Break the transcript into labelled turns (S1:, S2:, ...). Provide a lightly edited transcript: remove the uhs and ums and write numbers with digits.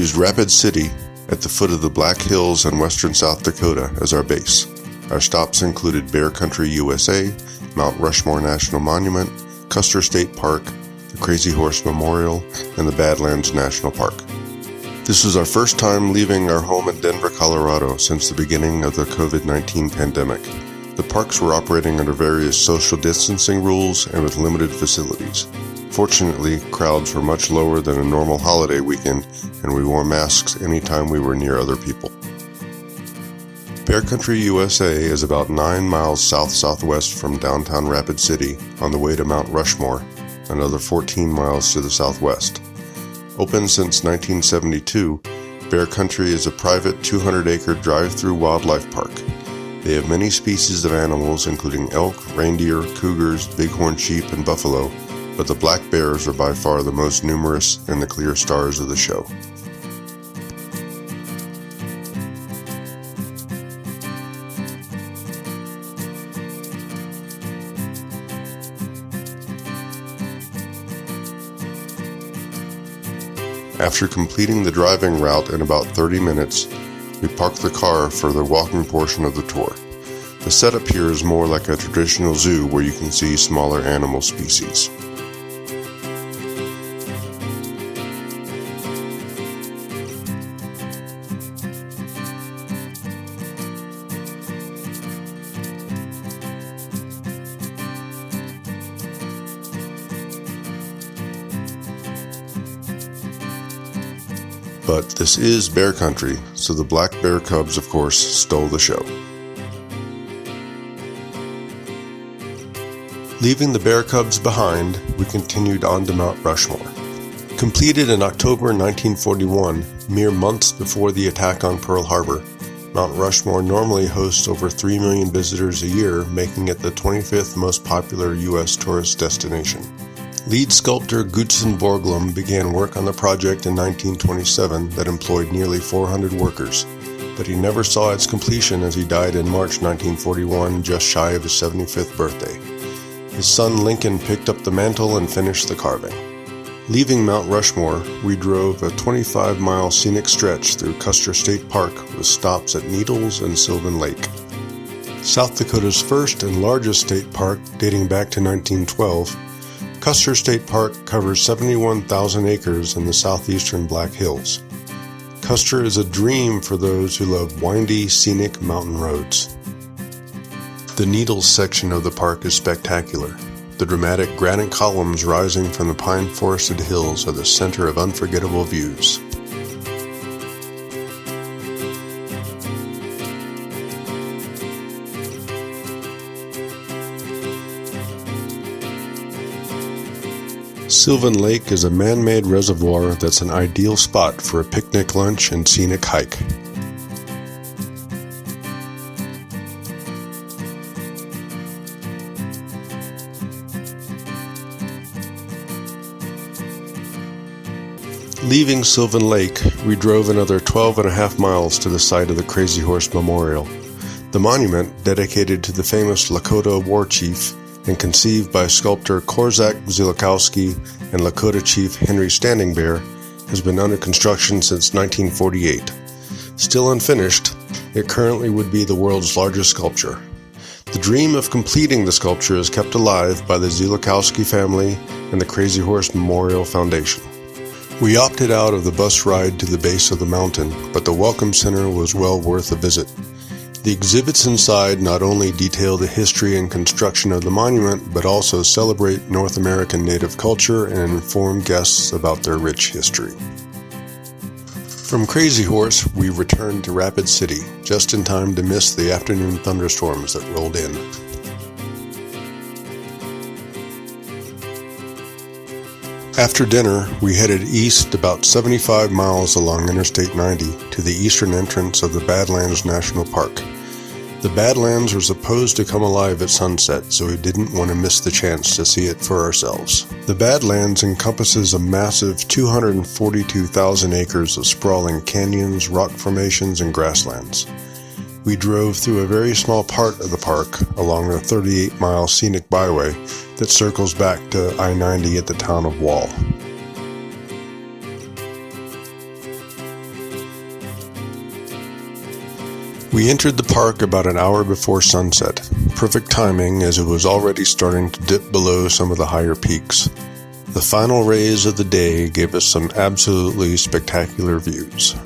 S1: used Rapid City at the foot of the Black Hills in western South Dakota as our base. Our stops included Bear Country, USA, Mount Rushmore National Monument, Custer State Park, the Crazy Horse Memorial, and the Badlands National Park. This was our first time leaving our home in Denver, Colorado since the beginning of the COVID-19 pandemic. The parks were operating under various social distancing rules and with limited facilities. Fortunately, crowds were much lower than a normal holiday weekend, and we wore masks anytime we were near other people. Bear Country, USA is about 9 miles south-southwest from downtown Rapid City on the way to Mount Rushmore, another 14 miles to the southwest. Open since 1972, Bear Country is a private 200-acre drive-through wildlife park. They have many species of animals including elk, reindeer, cougars, bighorn sheep, and buffalo, but the black bears are by far the most numerous and the clear stars of the show. After completing the driving route in about 30 minutes, we parked the car for the walking portion of the tour. The setup here is more like a traditional zoo where you can see smaller animal species. But this is Bear Country, so the black bear cubs, of course, stole the show. Leaving the bear cubs behind, we continued on to Mount Rushmore. Completed in October 1941, mere months before the attack on Pearl Harbor, Mount Rushmore normally hosts over 3 million visitors a year, making it the 25th most popular U.S. tourist destination. Lead sculptor Gutzon Borglum began work on the project in 1927 that employed nearly 400 workers, but he never saw its completion as he died in March 1941, just shy of his 75th birthday. His son Lincoln picked up the mantle and finished the carving. Leaving Mount Rushmore, we drove a 25-mile scenic stretch through Custer State Park with stops at Needles and Sylvan Lake. South Dakota's first and largest state park, dating back to 1912, Custer State Park covers 71,000 acres in the southeastern Black Hills. Custer is a dream for those who love windy, scenic mountain roads. The Needles section of the park is spectacular. The dramatic granite columns rising from the pine-forested hills are the center of unforgettable views. Sylvan Lake is a man-made reservoir that's an ideal spot for a picnic lunch and scenic hike. Leaving Sylvan Lake, we drove another 12.5 miles to the site of the Crazy Horse Memorial. The monument, dedicated to the famous Lakota war chief and conceived by sculptor Korzak Zilakowski and Lakota chief Henry Standing Bear, has been under construction since 1948. Still unfinished, it currently would be the world's largest sculpture. The dream of completing the sculpture is kept alive by the Zilakowski family and the Crazy Horse Memorial Foundation. We opted out of the bus ride to the base of the mountain, but the Welcome Center was well worth a visit. The exhibits inside not only detail the history and construction of the monument, but also celebrate North American Native culture and inform guests about their rich history. From Crazy Horse, we returned to Rapid City, just in time to miss the afternoon thunderstorms that rolled in. After dinner, we headed east about 75 miles along Interstate 90 to the eastern entrance of the Badlands National Park. The Badlands were supposed to come alive at sunset, so we didn't want to miss the chance to see it for ourselves. The Badlands encompasses a massive 242,000 acres of sprawling canyons, rock formations, and grasslands. We drove through a very small part of the park along a 38-mile scenic byway that circles back to I-90 at the town of Wall. We entered the park about an hour before sunset, perfect timing as it was already starting to dip below some of the higher peaks. The final rays of the day gave us some absolutely spectacular views.